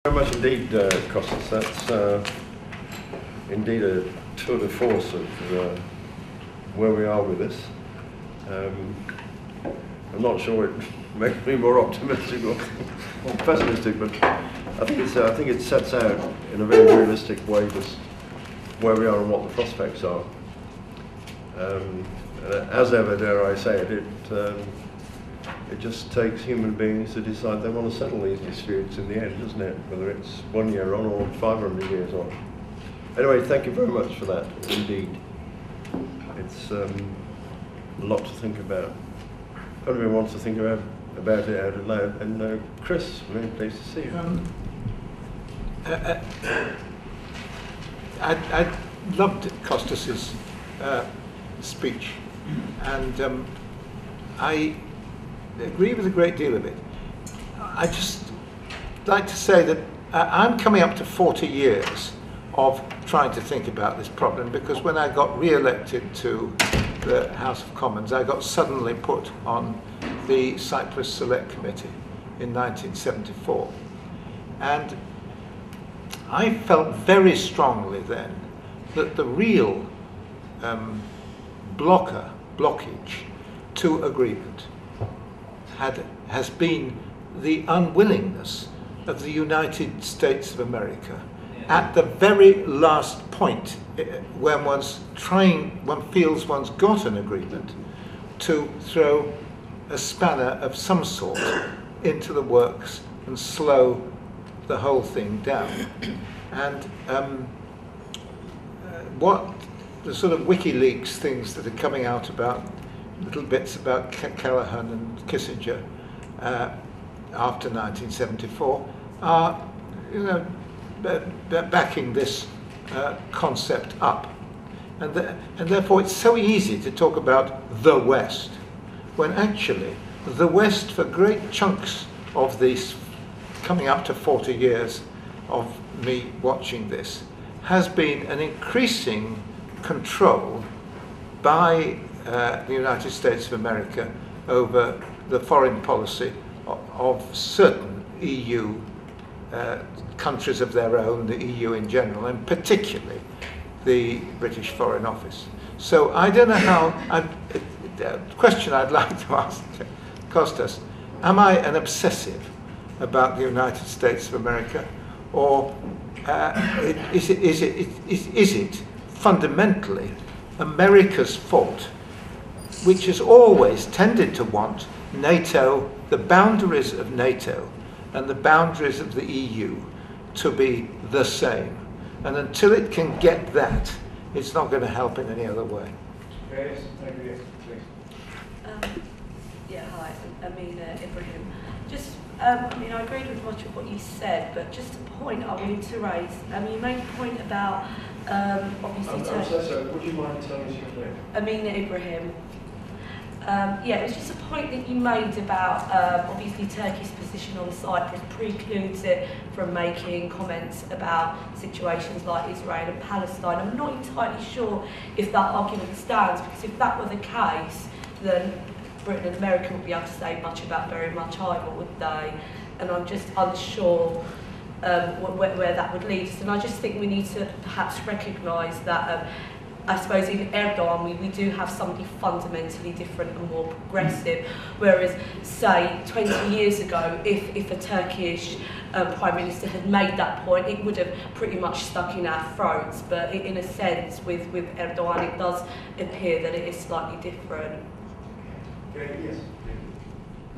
Very much indeed, Costas. That's indeed a tour de force of where we are with this. I'm not sure it makes me more optimistic or pessimistic, but I think it sets out in a very realistic way just where we are and what the prospects are. As ever, dare I say it, it just takes human beings to decide they want to settle these disputes in the end, doesn't it? Whether it's 1 year on or 500 years on. Anyway, thank you very much for that, indeed. It's a lot to think about. If anybody wants to think about it out loud, and Chris, very pleased to see you. I loved Costas's speech, and I agree with a great deal of it. I just like to say that I'm coming up to 40 years of trying to think about this problem, because when I got re-elected to the House of Commons, I got suddenly put on the Cyprus Select Committee in 1974. And I felt very strongly then that the real blockage to agreement has been the unwillingness of the United States of America at the very last point when one feels one's got an agreement, to throw a spanner of some sort into the works and slow the whole thing down. And what the sort of WikiLeaks things that are coming out about, little bits about Callahan and Kissinger after 1974 are, backing this concept up. And therefore it's so easy to talk about the West, when actually the West, for great chunks of these coming up to 40 years of me watching this, has been an increasing control by the United States of America over the foreign policy of certain EU countries of their own, the EU in general, and particularly the British Foreign Office. So I don't know how, the question I'd like to ask Costas, am I an obsessive about the United States of America, or is it fundamentally America's fault, which has always tended to want NATO, the boundaries of NATO and the boundaries of the EU to be the same? And until it can get that, it's not going to help in any other way. Yes, please. Yeah, hi, Ibrahim. Just, I agreed with much of what you said, but just a point I wanted to raise. You made a point about, obviously... I'm so sorry, would you mind telling us your name? Amina Ibrahim. Yeah, it was just a point that you made about, obviously Turkey's position on Cyprus precludes it from making comments about situations like Israel and Palestine. I'm not entirely sure if that argument stands, because if that were the case, then Britain and America wouldn't be able to say much about very much either, would they? And I'm just unsure where that would lead us. And I just think we need to perhaps recognise that I suppose in Erdogan we do have somebody fundamentally different and more progressive, whereas say 20 years ago if a Turkish Prime Minister had made that point, it would have pretty much stuck in our throats. But in a sense with Erdogan it does appear that it is slightly different. Okay, yes.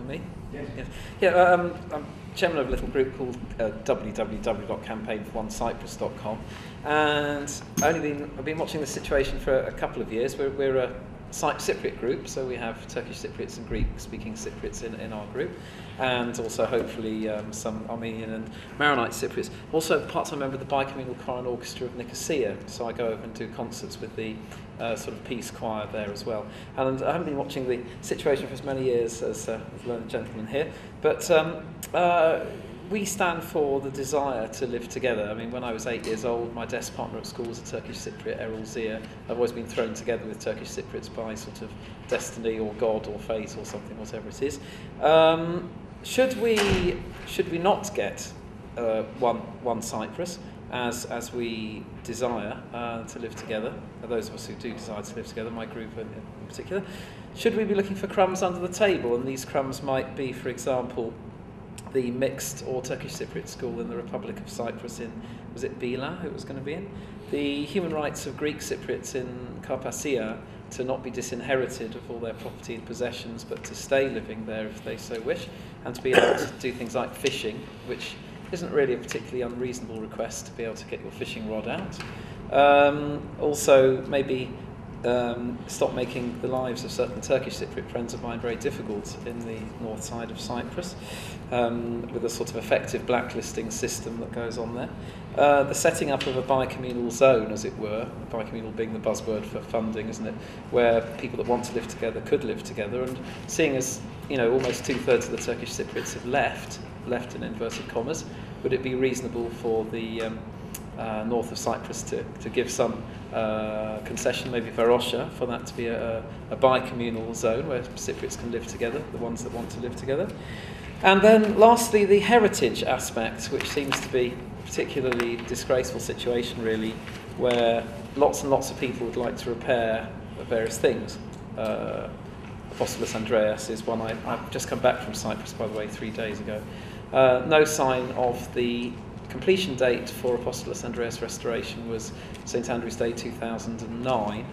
Me? Yes. Yes. Yeah, I'm chairman of a little group called www.campaignforOneCyprus.com, and I've been watching the situation for a couple of years. We're a Cypriot group, so we have Turkish Cypriots and Greek-speaking Cypriots in our group, and also hopefully some Armenian and Maronite Cypriots. Also part-time member of the Bicommunal Choir and Orchestra of Nicosia, so I go over and do concerts with the sort of peace choir there as well. And I haven't been watching the situation for as many years as the learned gentleman here, but we stand for the desire to live together. I mean, when I was 8 years old, my desk partner at school was a Turkish Cypriot, Errol Zia. I've always been thrown together with Turkish Cypriots by sort of destiny or God or fate or something, whatever it is. Should we not get one Cyprus, as we desire to live together, those of us who do desire to live together, my group in particular, should we be looking for crumbs under the table? And these crumbs might be, for example, the mixed or Turkish Cypriot school in the Republic of Cyprus in, was it Bila it was going to be in? The human rights of Greek Cypriots in Carpassia to not be disinherited of all their property and possessions, but to stay living there if they so wish, and to be able to do things like fishing, which isn't really a particularly unreasonable request, to be able to get your fishing rod out. Also, maybe stop making the lives of certain Turkish Cypriot friends of mine very difficult in the north side of Cyprus, with a sort of effective blacklisting system that goes on there. The setting up of a bicommunal zone, as it were, bicommunal being the buzzword for funding, isn't it, where people that want to live together could live together, and seeing as, you know, almost 2/3 of the Turkish Cypriots have left in inverted commas, would it be reasonable for the north of Cyprus to give some concession, maybe Varosha, for that to be a bicommunal zone where Cypriots can live together, the ones that want to live together? And then lastly, the heritage aspect, which seems to be a particularly disgraceful situation really, where lots and lots of people would like to repair various things. Apostolos Andreas is one. I've just come back from Cyprus, by the way, 3 days ago. No sign of the completion date for Apostolos Andreas restoration was St Andrew's Day 2009,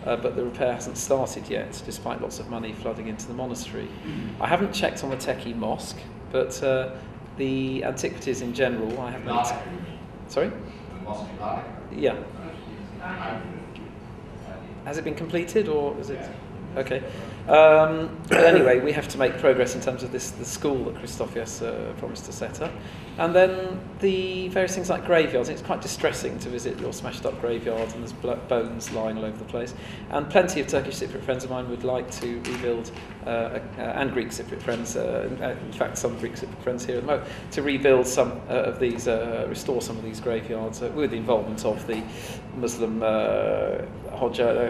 but the repair hasn't started yet, despite lots of money flooding into the monastery. I haven't checked on the Teki Mosque, but the antiquities in general, I haven't. Sorry? Yeah. Has it been completed, or is it? Okay. But anyway, we have to make progress in terms of the school that Christofias promised to set up. And then the various things like graveyards. It's quite distressing to visit your smashed up graveyard and there's bones lying all over the place. And plenty of Turkish Cypriot friends of mine would like to rebuild, and Greek Cypriot friends, in fact some Greek Cypriot friends here at the moment, to rebuild some of these, restore some of these graveyards with the involvement of the Muslim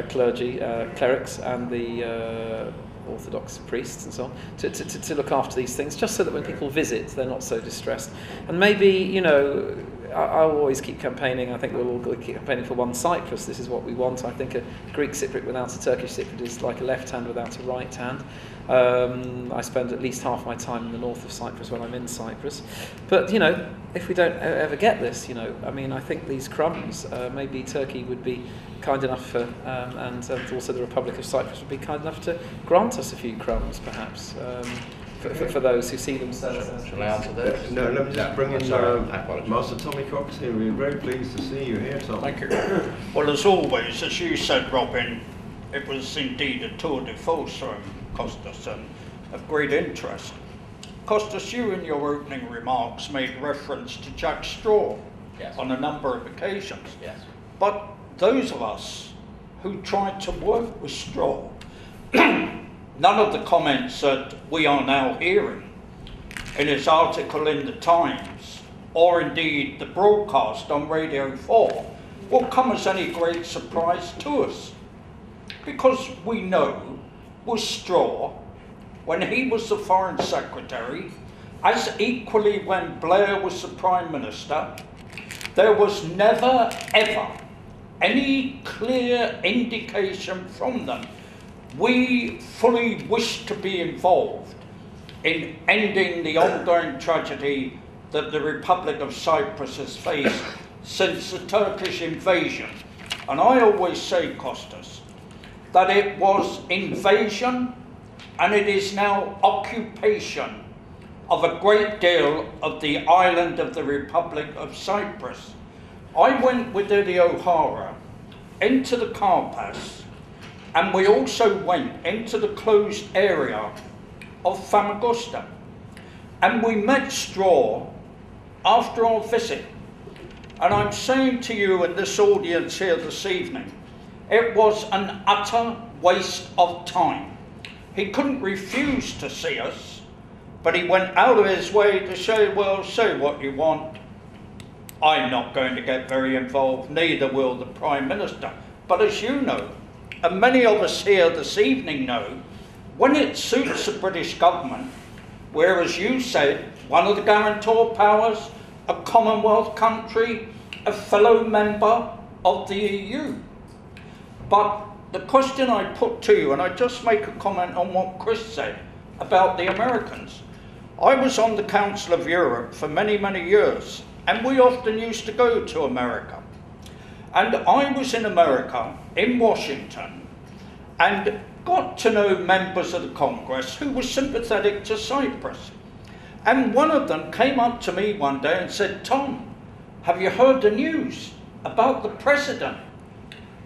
clergy, clerics, and the Orthodox priests and so on, to look after these things, just so that when people visit, they're not so distressed. And maybe, you know, I'll always keep campaigning. I think we'll all keep campaigning for one Cyprus. This is what we want. I think a Greek Cypriot without a Turkish Cypriot is like a left hand without a right hand. I spend at least half my time in the north of Cyprus when I'm in Cyprus. But, you know, if we don't ever get this, you know, I mean, I think these crumbs, maybe Turkey would be kind enough for, and also the Republic of Cyprus would be kind enough to grant us a few crumbs, perhaps, for those who see themselves. Shall I answer this? No, let me just bring in Master Tommy Cox here. We're very pleased to see you here, Tom. Thank you. Well, as always, as you said, Robin, it was indeed a tour de force from Costas and of great interest. Costas, you in your opening remarks made reference to Jack Straw on a number of occasions. Yes. But those of us who tried to work with Straw, none of the comments that we are now hearing in his article in the Times, or indeed the broadcast on Radio 4, will come as any great surprise to us. Because we know with Straw, when he was the Foreign Secretary, as equally when Blair was the Prime Minister, there was never ever any clear indication from them we fully wish to be involved in ending the ongoing tragedy that the Republic of Cyprus has faced since the Turkish invasion. And I always say, Costas, that it was invasion and it is now occupation of a great deal of the island of the Republic of Cyprus. I went with Eddie O'Hara into the Karpas, and we also went into the closed area of Famagusta. And we met Straw after our visit. And I'm saying to you in this audience here this evening, it was an utter waste of time. He couldn't refuse to see us, but he went out of his way to say, well, say what you want. I'm not going to get very involved, neither will the Prime Minister. But as you know, and many of us here this evening know, when it suits the British government, where, as you said, one of the guarantor powers a Commonwealth country, a fellow member of the EU. But the question I put to you, and I just make a comment on what Chris said about the Americans. I was on the Council of Europe for many, many years, and we often used to go to America. And I was in America, in Washington, and got to know members of the Congress who were sympathetic to Cyprus. And one of them came up to me one day and said, "Tom, have you heard the news about the president?"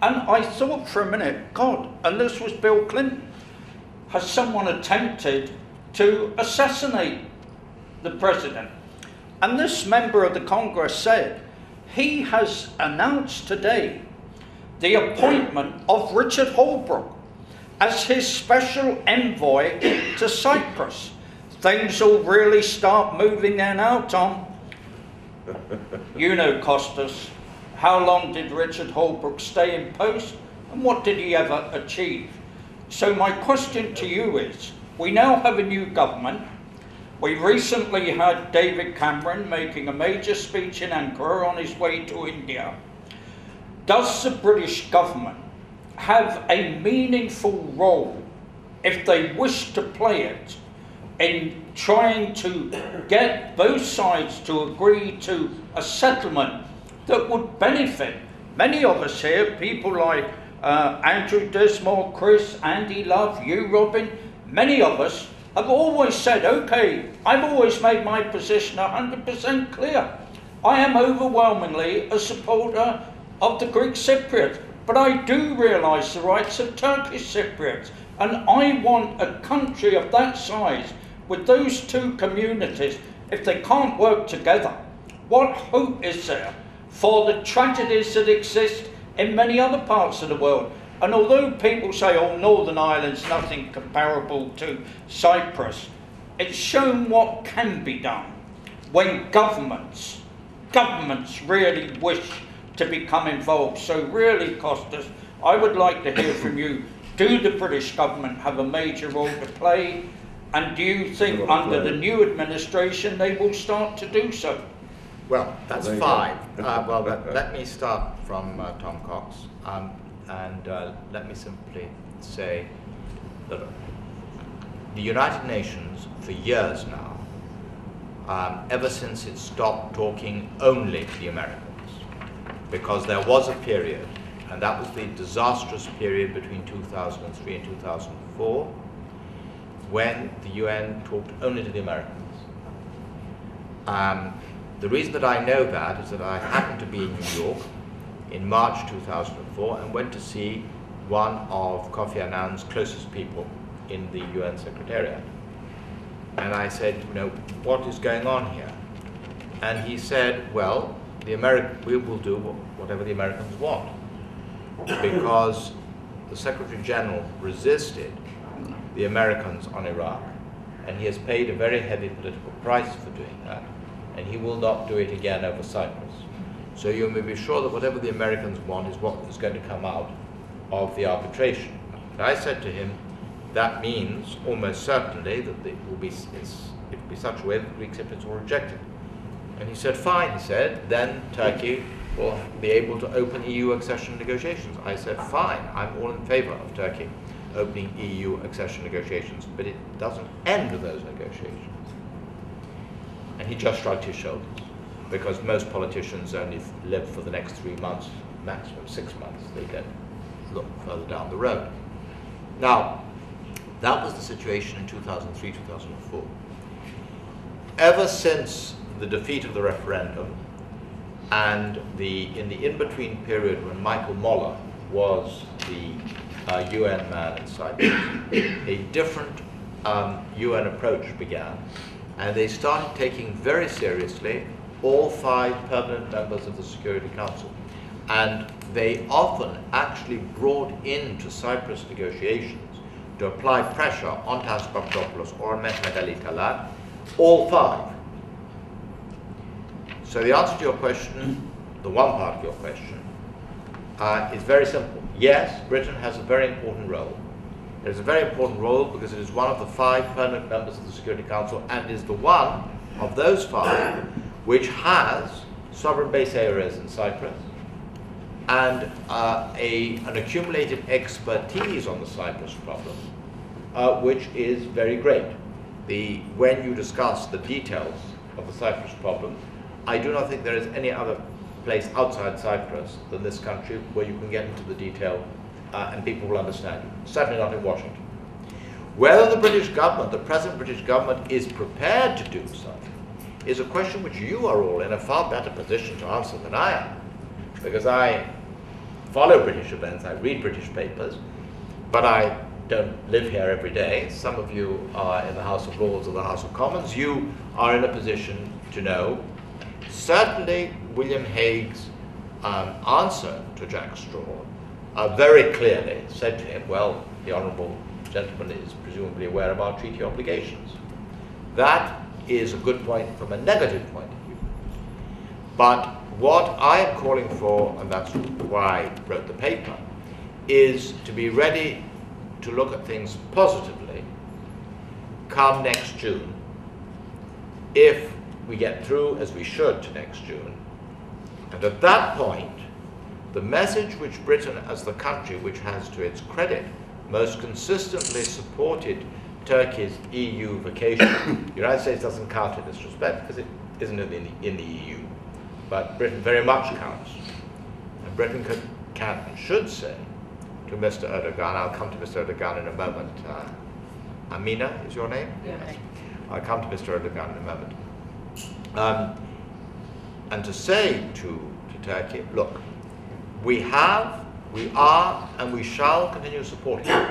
And I thought for a minute, God, and this was Bill Clinton. Has someone attempted to assassinate the president? And this member of the Congress said, he has announced today the appointment of Richard Holbrooke as his special envoy to Cyprus. Things will really start moving there now, Tom. You know, Costas, how long did Richard Holbrooke stay in post, and what did he ever achieve? So my question to you is, we now have a new government. We recently had David Cameron making a major speech in Ankara on his way to India. Does the British government have a meaningful role, if they wish to play it, in trying to get both sides to agree to a settlement that would benefit many of us here, people like Andrew Dismore, Chris, Andy Love, you, Robin, many of us have always said, okay, I've always made my position 100% clear. I am overwhelmingly a supporter of the Greek Cypriot, but I do realise the rights of Turkish Cypriots, and I want a country of that size with those two communities. If they can't work together, what hope is there for the tragedies that exist in many other parts of the world? And although people say, oh, Northern Ireland's nothing comparable to Cyprus, it's shown what can be done when governments really wish to become involved. So really, Costas, I would like to hear from you. Do the British government have a major role to play? And do you think under the new administration they will start to do so? Well, that's fine. Let me start from Tom Cox. And let me simply say that the United Nations, for years now, ever since it stopped talking only to the Americans, because there was a period, and that was the disastrous period between 2003 and 2004, when the UN talked only to the Americans. The reason that I know that is that I happened to be in New York in March 2004 and went to see one of Kofi Annan's closest people in the UN Secretariat. And I said, you know, what is going on here? And he said, well, we will do whatever the Americans want, because the Secretary General resisted the Americans on Iraq, and he has paid a very heavy political price for doing that, and he will not do it again over Cyprus. So you may be sure that whatever the Americans want is what is going to come out of the arbitration. And I said to him, that means almost certainly that it will be such a way that the Greek Cypriots will reject it. And he said, fine, he said, then Turkey will be able to open EU accession negotiations. I said, fine, I'm all in favour of Turkey opening EU accession negotiations, but it doesn't end those negotiations. And he just shrugged his shoulders, because most politicians only live for the next 3 months, maximum 6 months. They don't look further down the road. Now, that was the situation in 2003, 2004. Ever since the defeat of the referendum and in the in-between period when Michael Moller was the UN man in Cyprus, a different UN approach began, and they started taking very seriously all 5 permanent members of the Security Council. And they often actually brought into Cyprus negotiations to apply pressure on Tasos Papadopoulos or Mehmet Ali Talat, all 5. So the answer to your question, the one part of your question, is very simple. Yes, Britain has a very important role. It has a very important role because it is one of the 5 permanent members of the Security Council and is the one of those 5 which has sovereign base areas in Cyprus and an accumulated expertise on the Cyprus problem, which is very great. When you discuss the details of the Cyprus problem, I do not think there is any other place outside Cyprus than this country where you can get into the detail and people will understand you. Certainly not in Washington. Whether the British government, the present British government, is prepared to do so is a question which you are all in a far better position to answer than I am. Because I follow British events, I read British papers, but I don't live here every day. Some of you are in the House of Lords or the House of Commons. You are in a position to know. Certainly, William Hague's answer to Jack Straw very clearly said to him, well, the Honourable Gentleman is presumably aware of our treaty obligations. That is a good point from a negative point of view. But what I am calling for, and that's why I wrote the paper, is to be ready to look at things positively come next June, if we get through as we should to next June. And at that point, the message which Britain, as the country which has to its credit most consistently supported Turkey's EU vacation, the United States doesn't count in this respect because it isn't in the EU, but Britain very much counts. And Britain can and should say to Mr. Erdogan, I'll come to Mr. Erdogan in a moment. Amina is your name? Yes. I'll come to Mr. Erdogan in a moment. And to say to Turkey, look, we are, and we shall continue supporting you.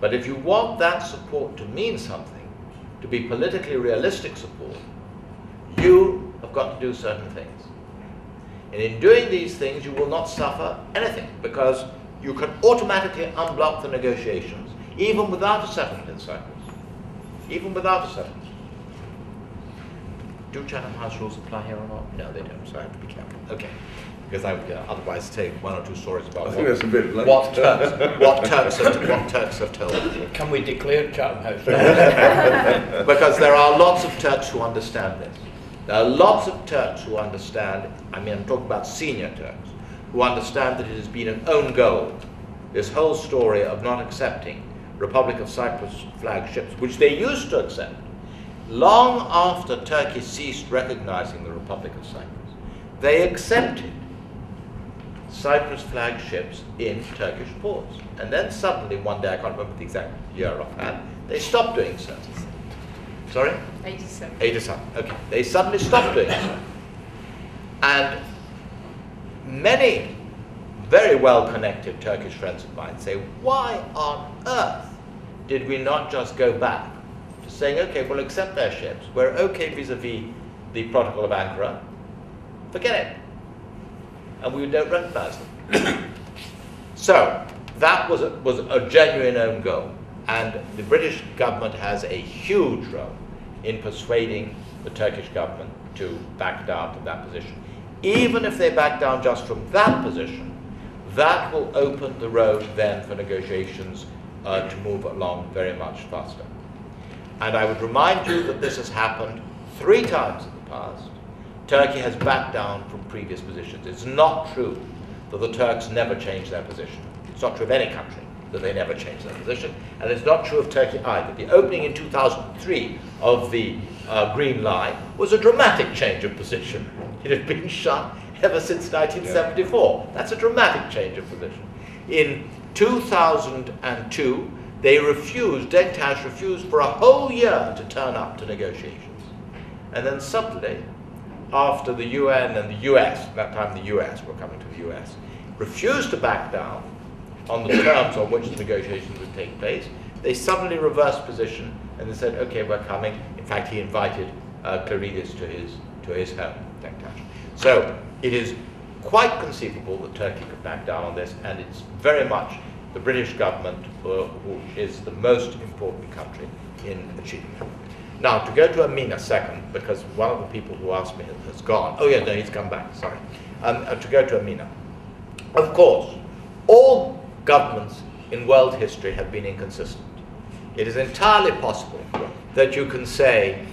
But if you want that support to mean something, to be politically realistic support, you have got to do certain things. And in doing these things, you will not suffer anything, because you can automatically unblock the negotiations, even without a settlement in Cyprus. Even without a settlement. Do Chatham House rules apply here or not? No, they don't, so I have to be careful. Okay. Because I would otherwise tell one or two stories about what Turks have told. Can we declare Chatham House? Because there are lots of Turks who understand this. There are lots of Turks who understand, I mean, I'm talking about senior Turks, who understand that it has been an own goal, this whole story of not accepting Republic of Cyprus flag ships, which they used to accept, long after Turkey ceased recognizing the Republic of Cyprus. They accepted Cyprus flag ships in Turkish ports. And then suddenly, one day, I can't remember the exact year offhand, they stopped doing so. Sorry? 87. 87, okay. They suddenly stopped doing so. And many very well-connected Turkish friends of mine say, why on earth did we not just go back to saying, okay, we'll accept their ships, we're okay vis-a-vis the Protocol of Ankara, forget it. And we don't recognize them. So that was a genuine own goal. And the British government has a huge role in persuading the Turkish government to back down from that position. Even if they back down just from that position, that will open the road then for negotiations to move along very much faster. And I would remind you that this has happened 3 times in the past. Turkey has backed down from previous positions. It's not true that the Turks never change their position. It's not true of any country that they never change their position. And it's not true of Turkey either. The opening in 2003 of the Green Line was a dramatic change of position. It had been shut ever since 1974. That's a dramatic change of position. In 2002, they refused, Denktash refused for a whole year to turn up to negotiations. And then suddenly, after the UN and the US, that time the US, we're coming to the US, refused to back down on the terms on which the negotiations would take place, they suddenly reversed position and they said, okay, we're coming. In fact, he invited Claridis to his home, Denktash. So it is quite conceivable that Turkey could back down on this, and it's very much the British government who is the most important country in achieving it. Now, to go to Amina second, because one of the people who asked me has gone. Oh, yeah, no, he's come back, sorry. To go to Amina. Of course, all governments in world history have been inconsistent. It is entirely possible that you can say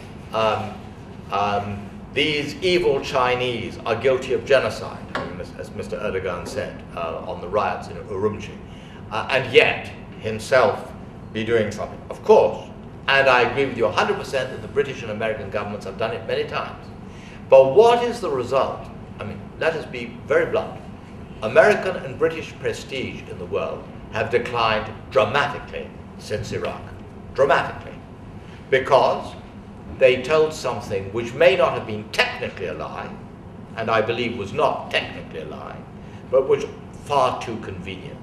these evil Chinese are guilty of genocide, as Mr. Erdogan said on the riots in Urumqi, and yet himself be doing something. Of course, and I agree with you 100% that the British and American governments have done it many times. But what is the result? I mean, let us be very blunt. American and British prestige in the world have declined dramatically since Iraq. Dramatically. Because they told something which may not have been technically a lie, and I believe was not technically a lie, but was far too convenient.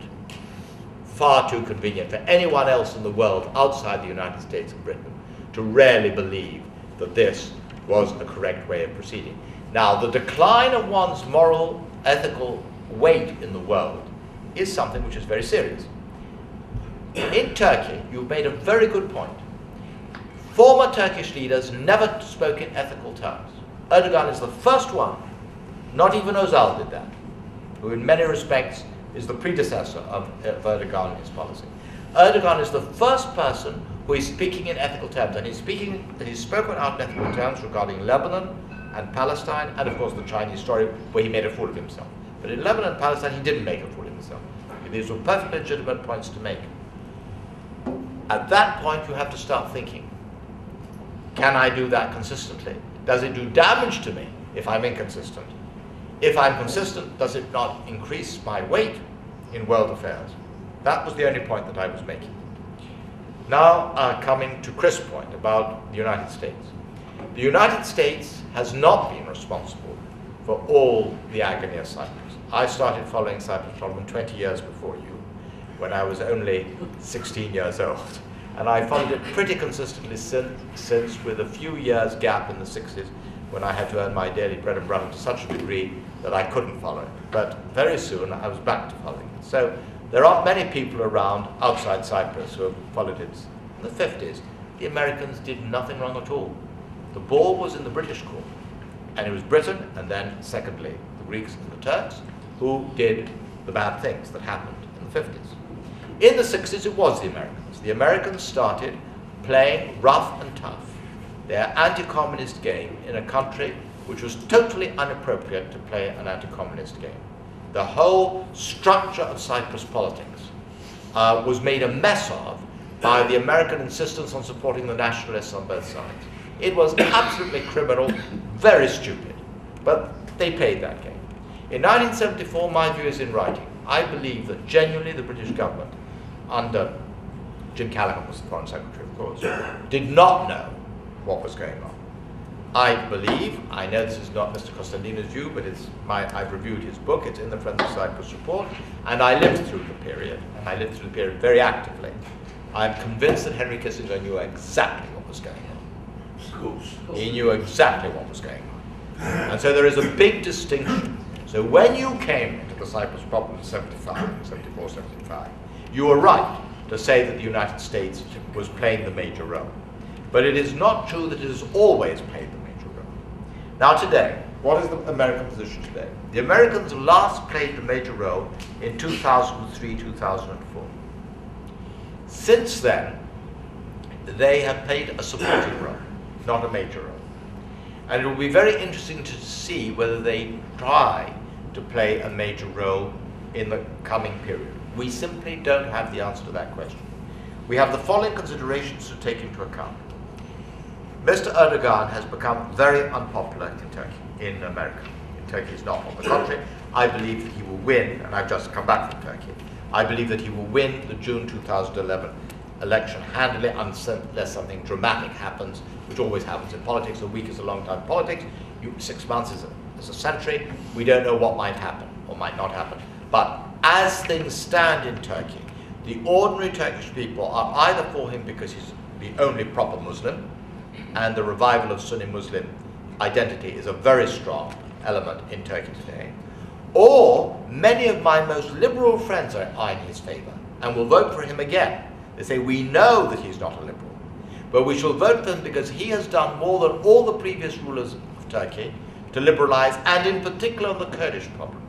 Far too convenient for anyone else in the world outside the United States and Britain to really believe that this was a correct way of proceeding. Now, the decline of one's moral, ethical weight in the world is something which is very serious. In Turkey, you've made a very good point. Former Turkish leaders never spoke in ethical terms. Erdogan is the first one, not even Özal did that, who in many respects is the predecessor of Erdogan in his policy. Erdogan is the first person who is speaking in ethical terms, and he's spoken out in ethical terms regarding Lebanon and Palestine, and of course the Chinese story where he made a fool of himself. But in Lebanon and Palestine, he didn't make a fool of himself. These were perfectly legitimate points to make. At that point, you have to start thinking, can I do that consistently? Does it do damage to me if I'm inconsistent? If I'm consistent, does it not increase my weight in world affairs? That was the only point that I was making. Now, coming to Chris' point about the United States. The United States has not been responsible for all the agony of Cyprus. I started following Cyprus problem 20 years before you, when I was only 16 years old. And I followed it pretty consistently since, with a few years gap in the 60s, when I had to earn my daily bread and butter to such a degree that I couldn't follow it. But very soon I was back to following it. So there aren't many people around outside Cyprus who have followed it. In the 50s, the Americans did nothing wrong at all. The ball was in the British court. And it was Britain, and then secondly, the Greeks and the Turks, who did the bad things that happened in the 50s. In the 60s, it was the Americans. The Americans started playing rough and tough, their anti-communist game in a country which was totally inappropriate to play an anti-communist game. The whole structure of Cyprus politics was made a mess of by the American insistence on supporting the nationalists on both sides. It was absolutely criminal, very stupid, but they played that game. In 1974, my view is in writing. I believe that genuinely the British government, under Jim Callaghan was the Foreign Secretary, of course, did not know what was going on. I believe, I know this is not Mr. Costantino's view, but I've reviewed his book, it's in the Friends of Cyprus report, and I lived through the period, and I lived through the period very actively. I'm convinced that Henry Kissinger knew exactly what was going on. He knew exactly what was going on. And so there is a big distinction. So when you came into the Cyprus problem in 75, 74, 75, you were right to say that the United States was playing the major role. But it is not true that it has always played the major role. Now today, what is the American position today? The Americans last played the major role in 2003, 2004. Since then, they have played a supporting role, not a major role. And it will be very interesting to see whether they try to play a major role in the coming period. We simply don't have the answer to that question. We have the following considerations to take into account. Mr. Erdogan has become very unpopular in Turkey, in America. In Turkey he's not. On the contrary, I believe that he will win, and I've just come back from Turkey, I believe that he will win the June 2011 election handily unless something dramatic happens, which always happens in politics. A week is a long time in politics. 6 months is a century. We don't know what might happen or might not happen. But as things stand in Turkey, the ordinary Turkish people are either for him because he's the only proper Muslim, and the revival of Sunni Muslim identity is a very strong element in Turkey today, or many of my most liberal friends are in his favor and will vote for him again. They say, we know that he's not a liberal, but we shall vote for him because he has done more than all the previous rulers of Turkey to liberalize, and in particular the Kurdish problem.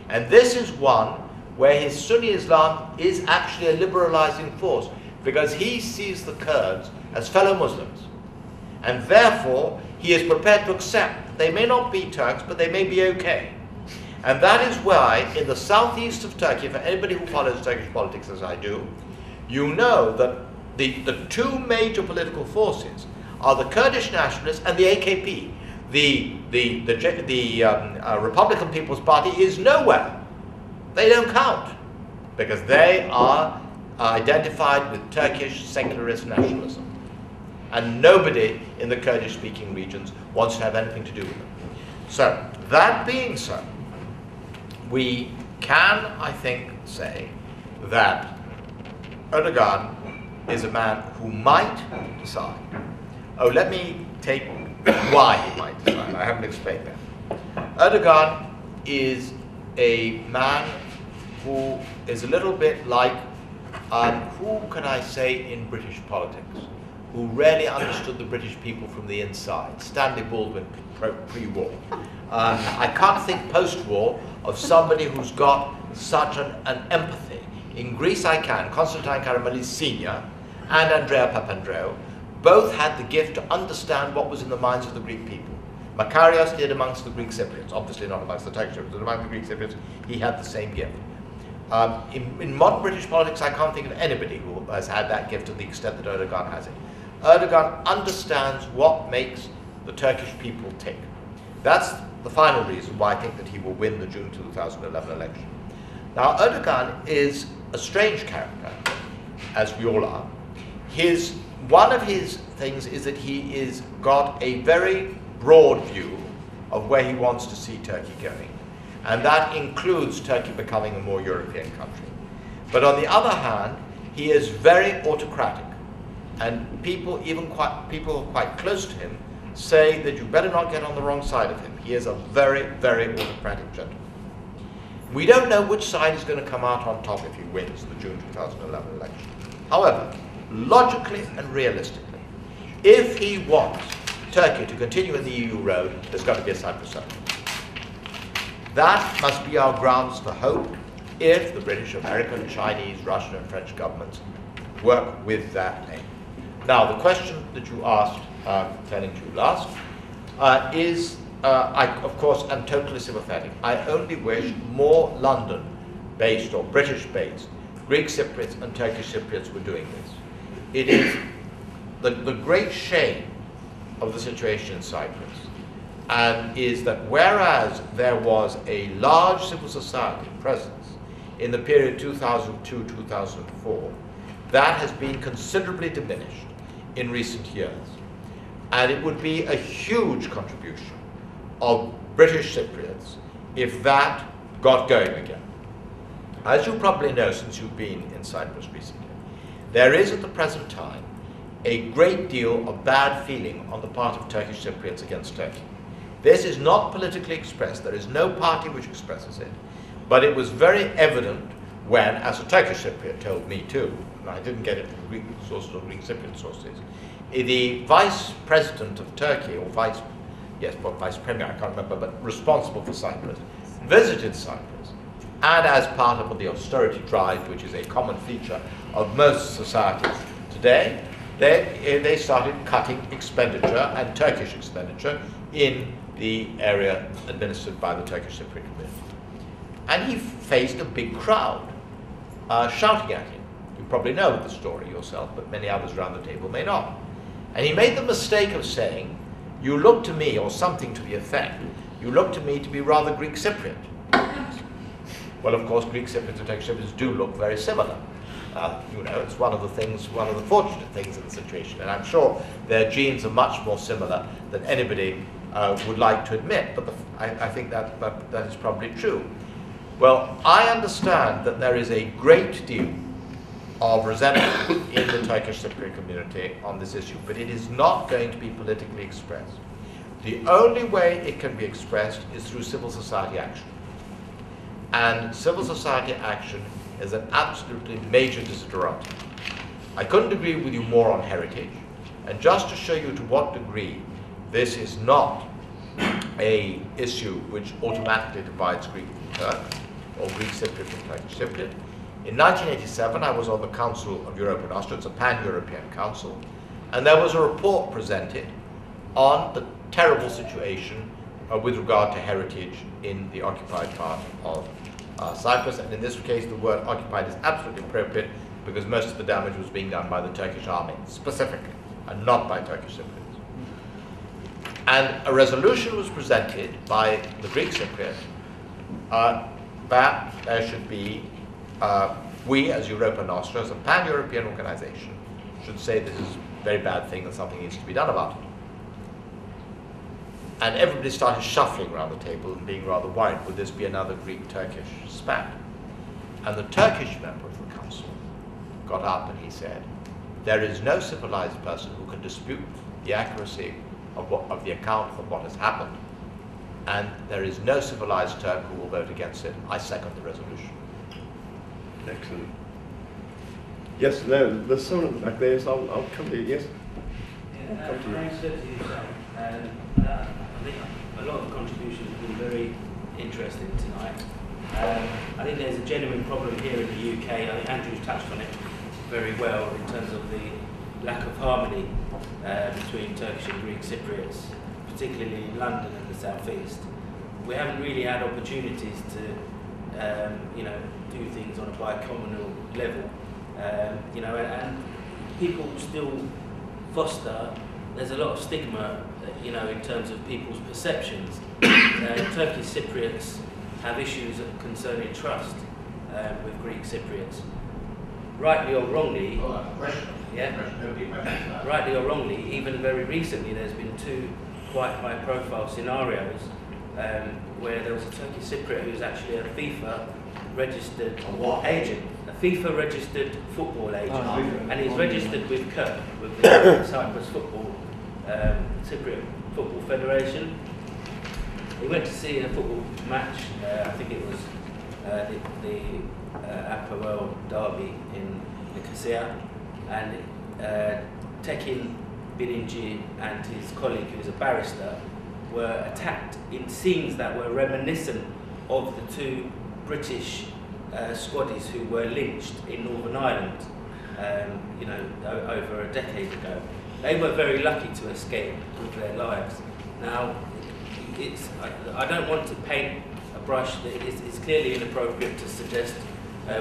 And this is one where his Sunni Islam is actually a liberalizing force, because he sees the Kurds as fellow Muslims. And therefore, he is prepared to accept they may not be Turks, but they may be okay. And that is why in the southeast of Turkey, for anybody who follows Turkish politics as I do, you know that the two major political forces are the Kurdish nationalists and the AKP. The Republican People's Party is nowhere. They don't count because they are identified with Turkish secularist nationalism. And nobody in the Kurdish-speaking regions wants to have anything to do with them. So, that being so, we can, I think, say that Erdogan is a man who might decide. Oh, let me take why he might decide. I haven't explained that. Erdogan is a man who is a little bit like, who can I say in British politics, who really understood the British people from the inside. Stanley Baldwin pre-war. I can't think post-war of somebody who's got such an empathy. In Greece I can. Constantine Karamanlis Sr. and Andrea Papandreou both had the gift to understand what was in the minds of the Greek people. Makarios did amongst the Greek Cypriots, obviously not amongst the Turkish Cypriots, but among the Greek Cypriots he had the same gift. In modern British politics I can't think of anybody who has had that gift to the extent that Erdogan has it. Erdogan understands what makes the Turkish people tick. That's the final reason why I think that he will win the June 2011 election. Now, Erdogan is a strange character, as we all are. One of his things is that he is got a very broad view of where he wants to see Turkey going. And that includes Turkey becoming a more European country. But on the other hand, he is very autocratic. And people who are quite close to him say that you better not get on the wrong side of him. He is a very, very autocratic gentleman. We don't know which side is going to come out on top if he wins the June 2011 election. However, logically and realistically, if he wants Turkey to continue in the EU road, there's got to be a Cyprus settlement. That must be our grounds for hope if the British, American, Chinese, Russian and French governments work with that aim. Now, the question that you asked, turning to you last, is, I, of course, am totally sympathetic. I only wish more London-based or British-based Greek Cypriots and Turkish Cypriots were doing this. It is the great shame of the situation in Cyprus, and is that whereas there was a large civil society presence in the period 2002-2004, that has been considerably diminished in recent years. And it would be a huge contribution of British Cypriots if that got going again. As you probably know, since you've been in Cyprus recently, there is at the present time a great deal of bad feeling on the part of Turkish Cypriots against Turkey. This is not politically expressed. There is no party which expresses it. But it was very evident when, as a Turkish Cypriot told me too, and I didn't get it from Greek sources or Greek Cypriot sources, the vice president of Turkey, or vice premier, I can't remember, but responsible for Cyprus, visited Cyprus. And as part of the austerity drive, which is a common feature of most societies today, they started cutting expenditure and Turkish expenditure in the area administered by the Turkish Cypriot community. And he faced a big crowd shouting at him. You probably know the story yourself, but many others around the table may not. And he made the mistake of saying, "You look to me," or something to the effect, "you look to me to be rather Greek Cypriot." Well, of course, Greek Cypriots and Turkish Cypriots do look very similar. You know, it's one of the fortunate things in the situation, and I'm sure their genes are much more similar than anybody would like to admit, but I think that is probably true. Well, I understand that there is a great deal of resentment in the Turkish Cypriot community on this issue, but it is not going to be politically expressed. The only way it can be expressed is through civil society action. And civil society action is an absolutely major desiderata. I couldn't agree with you more on heritage, and just to show you to what degree this is not an issue which automatically divides Greek and Turk, or Greek Cypriot and Turkish Cypriot. In 1987, I was on the Council of Europe and Austria, it's a pan-European council, and there was a report presented on terrible situation with regard to heritage in the occupied part of Cyprus. And in this case, the word occupied is absolutely appropriate because most of the damage was being done by the Turkish army, specifically, and not by Turkish Cypriots. And a resolution was presented by the Greek Cypriot that there should be, we as Europa Nostra, as a pan-European organization, should say this is a very bad thing and something needs to be done about it. And everybody started shuffling around the table and being rather worried, would this be another Greek-Turkish spat? And the Turkish member of the council got up and he said, there is no civilized person who can dispute the accuracy of the account of what has happened, and there is no civilized Turk who will vote against it. I second the resolution. Excellent. Yes, no, there's someone back there, so I'll come to you, yes? Yeah, thanks to you, Sam. I think a lot of contributions have been very interesting tonight. I think there's a genuine problem here in the UK. I think Andrew's touched on it very well in terms of the lack of harmony between Turkish and Greek Cypriots, particularly in London and the South East. We haven't really had opportunities to, do things on a bi-communal level, and people still foster. There's a lot of stigma, in terms of people's perceptions. Turkish Cypriots have issues concerning trust with Greek Cypriots. Rightly or wrongly, rightly or wrongly, even very recently, there's been two quite high-profile scenarios where there was a Turkish Cypriot who was actually a FIFA registered agent, a FIFA registered football agent, and he's registered with CUP, with the Cyprus Football Cypriot Football Federation. He went to see a football match. I think it was the Apoel derby in Nicosia, and Tekin Birinci and his colleague, who was a barrister, were attacked in scenes that were reminiscent of the two British squaddies who were lynched in Northern Ireland, over a decade ago. They were very lucky to escape with their lives. Now, I don't want to paint a brush that it's clearly inappropriate to suggest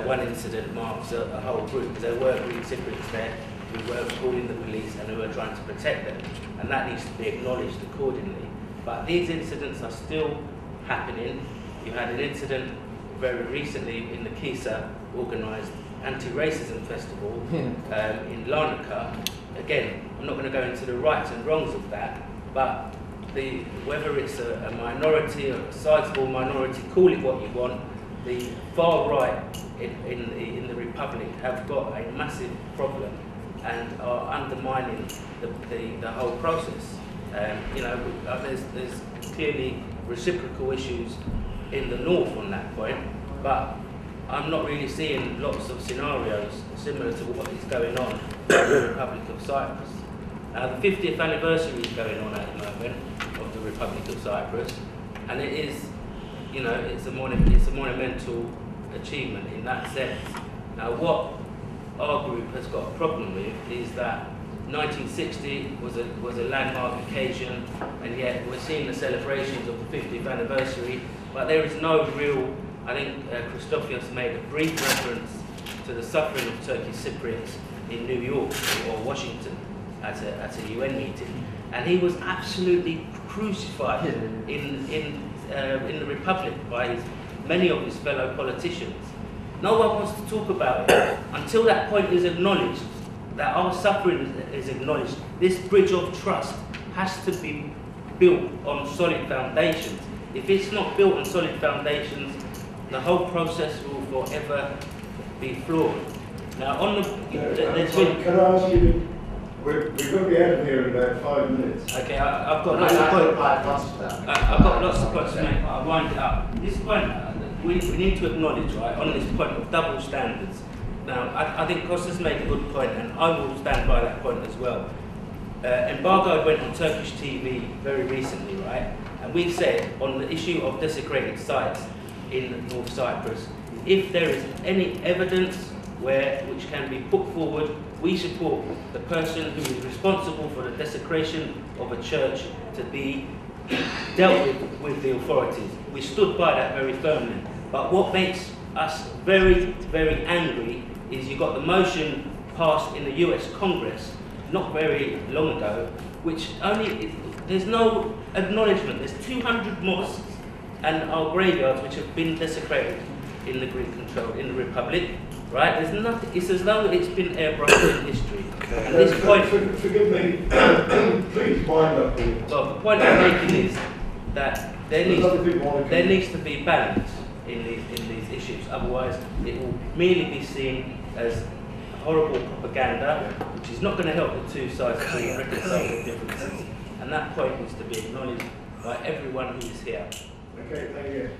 one incident marks a whole group, because there were Greek Cypriots there who were calling the police and who were trying to protect them, and that needs to be acknowledged accordingly. But these incidents are still happening. You had an incident very recently in the Kisa organised anti-racism festival in Larnaca. Again, I'm not going to go into the rights and wrongs of that, but whether it's a minority or a sizable minority, call it what you want, the far right in the Republic have got a massive problem and are undermining the whole process. There's clearly reciprocal issues in the north on that point, but I'm not really seeing lots of scenarios similar to what is going on in the Republic of Cyprus. The 50th anniversary is going on at the moment of the Republic of Cyprus, and it is, it's a monumental achievement in that sense. Now, what our group has got a problem with is that 1960 was a landmark occasion, and yet we're seeing the celebrations of the 50th anniversary, but there is no real. I think Christofios made a brief reference to the suffering of Turkish Cypriots in New York or Washington at a UN meeting, and he was absolutely crucified in the Republic by many of his fellow politicians. No one wants to talk about it until that point is acknowledged, that our suffering is acknowledged. This bridge of trust has to be built on solid foundations. If it's not built on solid foundations, the whole process will forever be flawed. Now, on there's been. Can I ask you? We're going to be out of here in about 5 minutes. Okay, I've got lots of points. I've got lots of points to make. I'll wind it up. This point, we need to acknowledge, right, on this point of double standards. Now, I think Costa's made a good point, and I will stand by that point as well. Embargo went on Turkish TV very recently, right? And we said on the issue of desecrated sites in North Cyprus, if there is any evidence which can be put forward, we support the person who is responsible for the desecration of a church to be dealt with the authorities. We stood by that very firmly. But what makes us very, very angry is you got the motion passed in the US Congress not very long ago, which there's no acknowledgement. There's 200 mosques and our graveyards which have been desecrated in the Greek control, in the Republic, right? There's nothing, it's as though it's been airbrushed in history. Okay. And this point, forgive me, please wind up here. well, the point I'm making is that there needs to be balance in these issues, otherwise it will merely be seen as horrible propaganda, which is not going to help the two sides to reconcile the differences. And that point needs to be acknowledged by everyone who is here. Okay,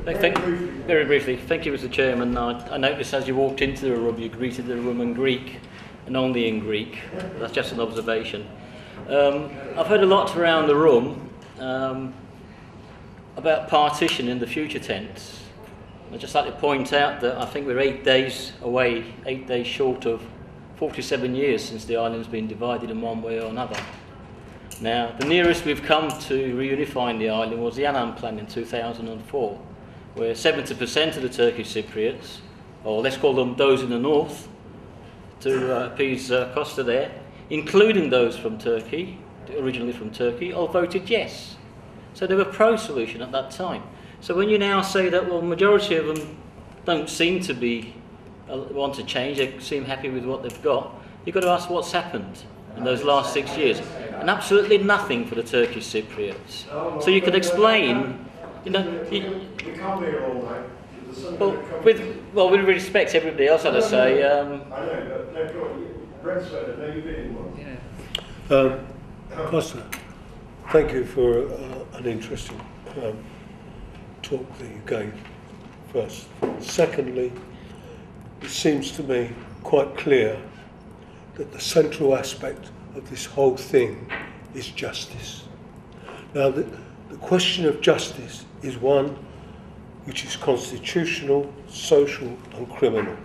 thank you. Very briefly, thank you, Mr. Chairman. I noticed as you walked into the room, you greeted the room in Greek, and only in Greek. That's just an observation. I've heard a lot around the room about partition in the future tense. I'd just like to point out that I think we're 8 days away, 8 days short of 47 years since the island's been divided in one way or another. Now, the nearest we've come to reunifying the island was the Annan Plan in 2004, where 70% of the Turkish Cypriots, or let's call them those in the north, to appease Costa there, including those from Turkey, originally from Turkey, all voted yes. So they were pro-solution at that time. So when you now say that, well, the majority of them don't seem to be want to change, they seem happy with what they've got, you've got to ask what's happened in those last 6 years. And absolutely nothing for the Turkish Cypriots. So you can explain, you know... We can't be here all night. Well, with respect to everybody else, I'd say... I know, but Brent's better, no, you've been one. Costa, thank you for an interesting talk that you gave first. Secondly, it seems to me quite clear that the central aspect of this whole thing is justice. Now, the question of justice is one which is constitutional, social and criminal,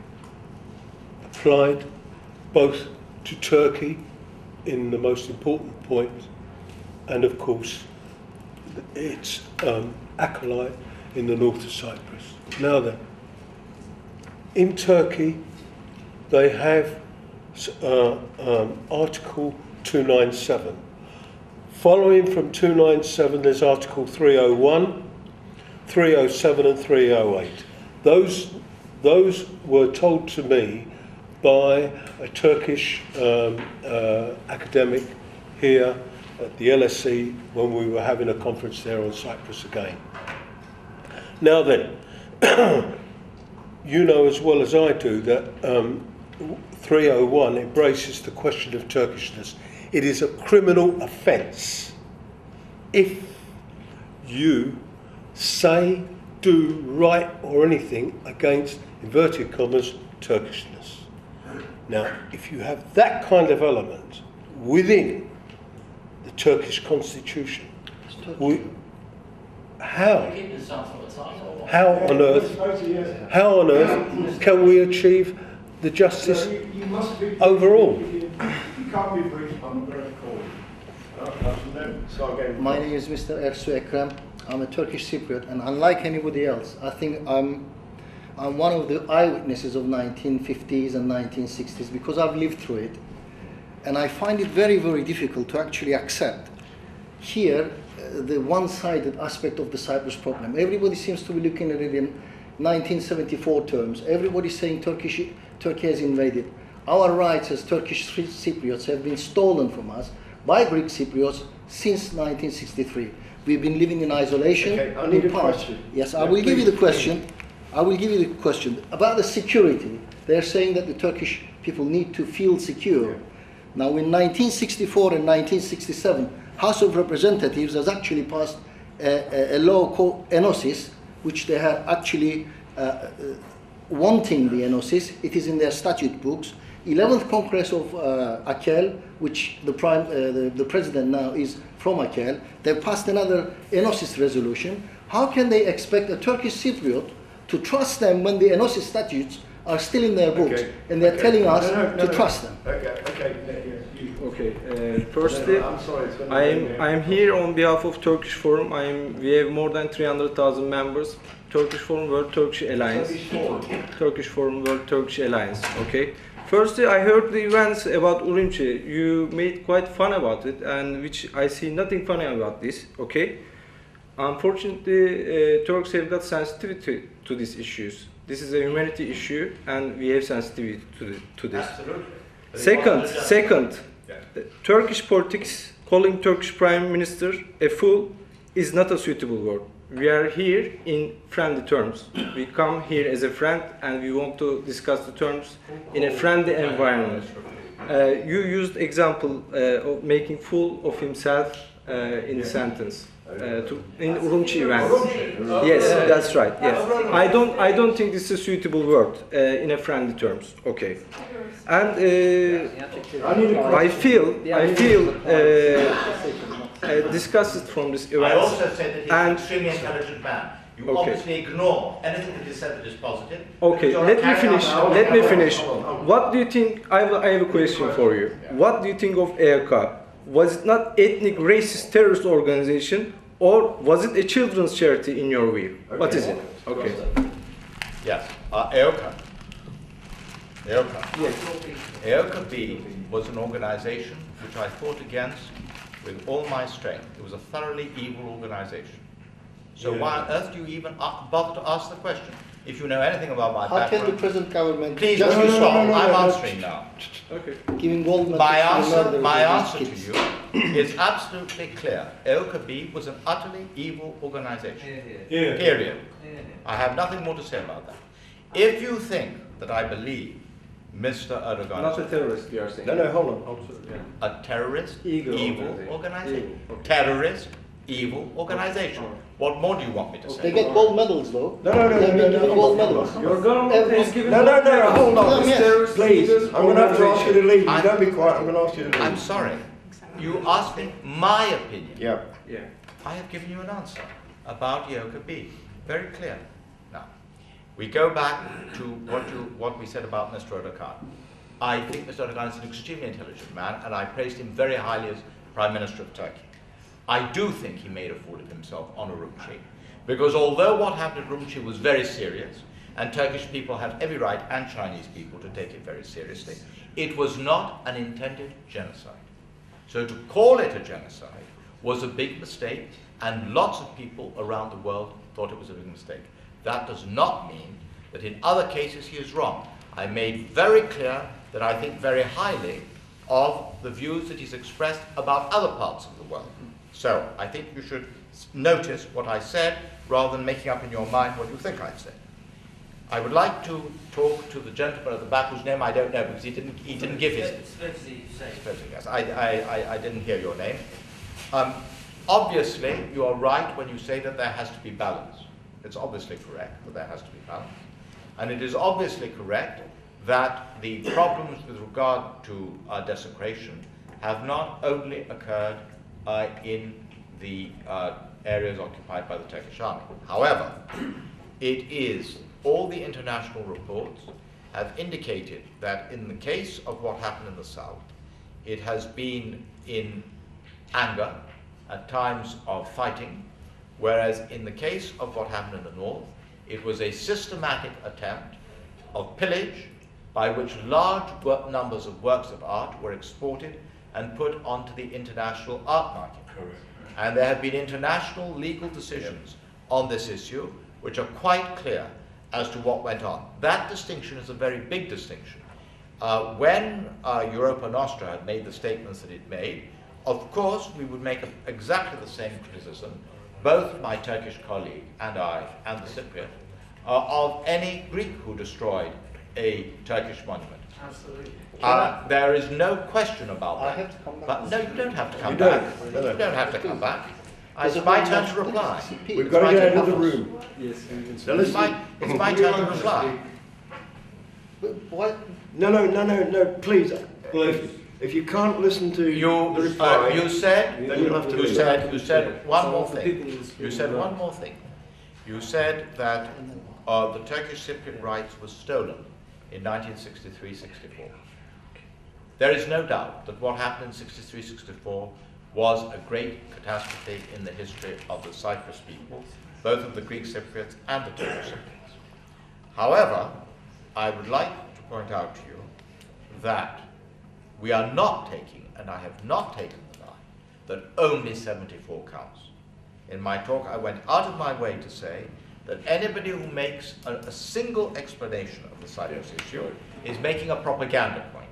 applied both to Turkey in the most important point and, of course, its acolyte in the north of Cyprus. Now then, in Turkey, they have Article 297. Following from 297, there's Article 301, 307 and 308. Those were told to me by a Turkish academic here at the LSE when we were having a conference there on Cyprus again. Now then, you know as well as I do that 301 embraces the question of Turkishness. It is a criminal offence if you say, do, write or anything against, inverted commas, Turkishness. Now, if you have that kind of element within the Turkish constitution, how on earth can we achieve the justice overall? You can't be brief on the call. My name is Mr. Ersu Ekrem. I'm a Turkish Cypriot, and unlike anybody else, I think I'm one of the eyewitnesses of 1950s and 1960s because I've lived through it, and I find it very, very difficult to actually accept here the one-sided aspect of the Cyprus problem. Everybody seems to be looking at it in 1974 terms. Everybody's saying Turkey has invaded. Our rights as Turkish Cypriots have been stolen from us by Greek Cypriots since 1963. We've been living in isolation. Okay, I need a question. Yes, I will give you the question. I will give you the question. About the security, they're saying that the Turkish people need to feel secure. Yeah. Now, in 1964 and 1967, House of Representatives has actually passed a law called Enosis, which they have actually wanting the Enosis. It is in their statute books. 11th Congress of Akel, which the president now is from Akel, they've passed another Enosis resolution. How can they expect a Turkish Cypriot to trust them when the Enosis statutes are still in their books and they're telling us to trust them? Okay. Firstly, I'm sorry, it's gonna I am here on behalf of Turkish Forum. We have more than 300,000 members. Turkish Forum World Turkish Alliance. Turkish Forum World Turkish Alliance. Okay. Firstly, I heard the events about Urumqi. You made quite fun about it, and which I see nothing funny about this. Okay. Unfortunately, Turks have got sensitivity to these issues. This is a humanity issue, and we have sensitivity to this. Absolutely. Second, Turkish politics calling Turkish Prime Minister a fool is not a suitable word. We are here in friendly terms. We come here as a friend, and we want to discuss the terms in a friendly environment. You used example of making fool of himself in the sentence. In Urumqi event. Yes, that's right. Yes, I don't think this is a suitable word in a friendly terms. Okay, and I feel disgusted from this event. I also said that he's an extremely intelligent man. You obviously ignore anything that is said that is positive. Okay, let me finish. What do you think? I have a question for you. What do you think of EOK? Was it not ethnic racist terrorist organization, or was it a children's charity in your view? Okay. What is it? Okay. Yes, EOK. Yes. EOK B was an organization which I fought against with all my strength. It was a thoroughly evil organization. So why on earth do you even bother to ask the question? If you know anything about my background... How can the present government... Please, just stop. I'm answering now. Okay. Giving gold my answer to you is absolutely clear. EOK B was an utterly evil organization. Period. I have nothing more to say about that. If you think that I believe Mr. Erdogan... Not a terrorist, you are saying. No, hold on. A terrorist, evil organization. Evil. Okay. Terrorist, evil organization. What more do you want me to say? They get gold medals, though. No, gold medals. Your government is giving hold on. Please, I'm going to have to ask you to leave. Don't be quiet, I'm going to ask you to leave. I'm sorry. You asked me my opinion. Yeah. I have given you an answer about EOK B. Very clear. Now, we go back to what we said about Mr. Erdogan. I think Mr. Erdogan is an extremely intelligent man, and I praised him very highly as Prime Minister of Turkey. I do think he made a fool of himself on Urumqi, because although what happened at Urumqi was very serious, and Turkish people have every right, and Chinese people, to take it very seriously, it was not an intended genocide. So to call it a genocide was a big mistake, and lots of people around the world thought it was a big mistake. That does not mean that in other cases he is wrong. I made very clear that I think very highly of the views that he's expressed about other parts of the world. So I think you should notice what I said rather than making up in your mind what you think I said. I would like to talk to the gentleman at the back whose name I don't know because he didn't give his. Yes, I didn't hear your name. Obviously, you are right when you say that there has to be balance. It's obviously correct that there has to be balance. And it is obviously correct that the problems with regard to desecration have not only occurred in the areas occupied by the Turkish army. However, it is, all the international reports have indicated that in the case of what happened in the south, it has been in anger, at times of fighting, whereas in the case of what happened in the north, it was a systematic attempt of pillage by which large numbers of works of art were exported and put onto the international art market. Correct. And there have been international legal decisions on this issue which are quite clear as to what went on. That distinction is a very big distinction. When Europa Nostra had made the statements that it made, of course we would make exactly the same criticism, both my Turkish colleague and I, and the Cypriot, of any Greek who destroyed a Turkish monument. Absolutely. There is no question about that. I have to come back. But no, you don't have to come back. You don't have to come back. It's my turn to reply. We've got to get out of the room. Yes. It's my turn to reply. What? No, please. If you can't listen to the reply, you said, then you'll have to you said one more thing. You said one more thing. You said that the Turkish Cypriot rights were stolen in 1963-64. There is no doubt that what happened in 63-64 was a great catastrophe in the history of the Cyprus people, both of the Greek Cypriots and the Turkish Cypriots. However, I would like to point out to you that we are not taking, and I have not taken the line, that only 74 counts. In my talk, I went out of my way to say that anybody who makes a single explanation of the Cyprus issue is making a propaganda point.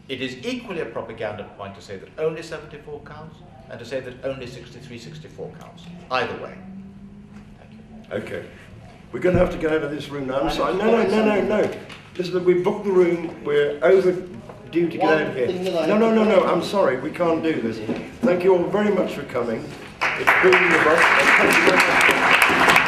It is equally a propaganda point to say that only 74 counts and to say that only 63-64 counts. Either way. Thank you. Okay. We're going to have to get out of this room now. I'm sorry. No. Listen, we booked the room. We're overdue to get out of here. No. I'm sorry. We can't do this. Thank you all very much for coming. It's been the best. Thank you very much.